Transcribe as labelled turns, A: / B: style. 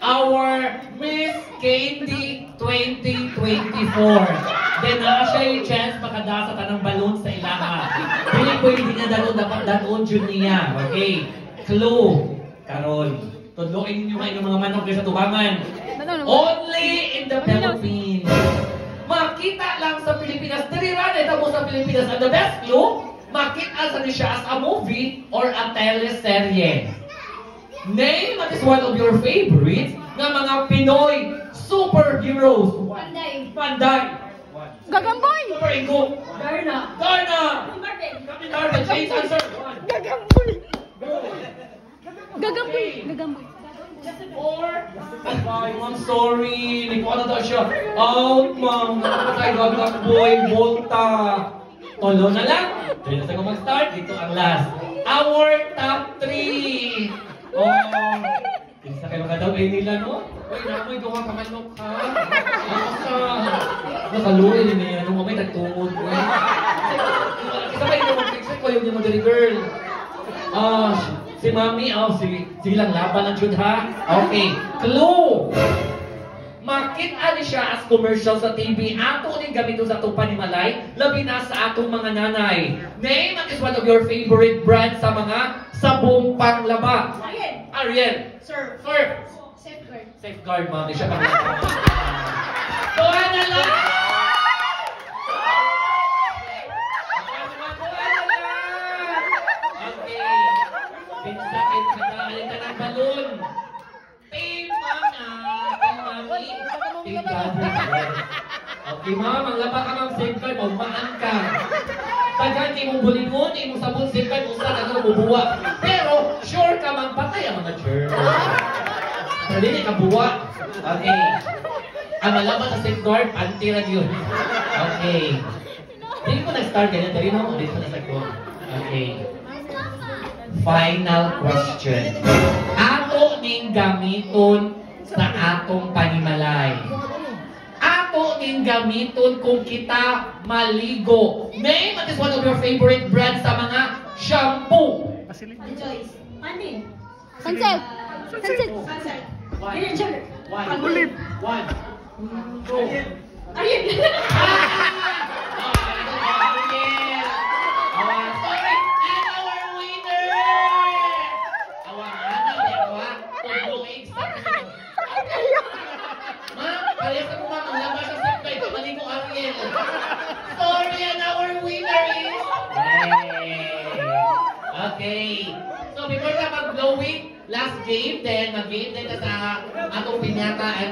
A: our Miss Candy 2024. Then siya yung chance makadasa ta ng balloon sa ilaha. Pwede niya dapat danon dyan niya. Okay. Clue. Karon. Tudloin niyo kayo ng mga manok sa tubangan. Only in the Philippines. Makita lang sa Pilipinas. Diriran ito mo sa Pilipinas. And the best clue, makita sa siya as a movie or a teleserye. Name what is one of your favorites na mga Pinoy superheroes.
B: Panday.
A: Panday.
C: Gagamboy!
A: Super Ingo.
B: Darna.
A: Darna.
B: Martin.
A: Captain Darna. Change answer.
C: Gagamboy!
A: Go.
C: Gagamboy! Gagamboy.
A: Or, I'm sorry, hindi ko na siya. Out, ma'am. Nakakatay, gagak boy, volta. Tolo na lang. Dito sa ko mag-start, dito ang last. Our top 3. Oh, isa kayo makadawin nila, no? Uy, namoy, gawa ka manok, ha? Nakaluin din niya, nung mamay nagtungod. Isa kayo naman, isa kayo niya madali, girl. Si Mami, sige lang, laban ng jud ha? Okay, clue! Makita ni siya as commercial sa TV. Ato ni gamito sa itong panimalay, labi na sa atong mga nanay. Name what is one of your favorite brands sa mga sabong panglaba?
B: Ariel.
A: Ariel.
B: Sir.
A: Sir.
B: Safeguard.
A: Safeguard, Mami. Siya panglaba. Tuhan na lang! Pinsakit na kakalit na ng balon. Team Mama, Team Mami, Team Daddy. Okay, ma'am, ang laba ka ng safeguard, magmaan ka. Pagka hindi mo bulingon, hindi mo sabon safeguard, kung saan ka bubuwa. Pero, sure ka magpatay ang mga germs. Pero hindi ka buwa. Okay. Ang malaban sa safeguard, anti-rad yun. Okay. Hindi ko nag-start ganyan, dali mo, dito na sa ko. Okay. Final question. Ato ning gamiton sa atong panimalay. Ato ning gamiton kung kita maligo. Name what is one of your favorite brands sa mga shampoo?
B: Joyce. Mani.
C: Sunset! Sunset!
B: Sunset.
A: One.
B: Ariel. Sugar.
A: One. One. Go.
B: Ariel.
A: Sorry, and our winner is... Okay. So before na mag-blowing, last game, then mag-game din sa atong pinyata.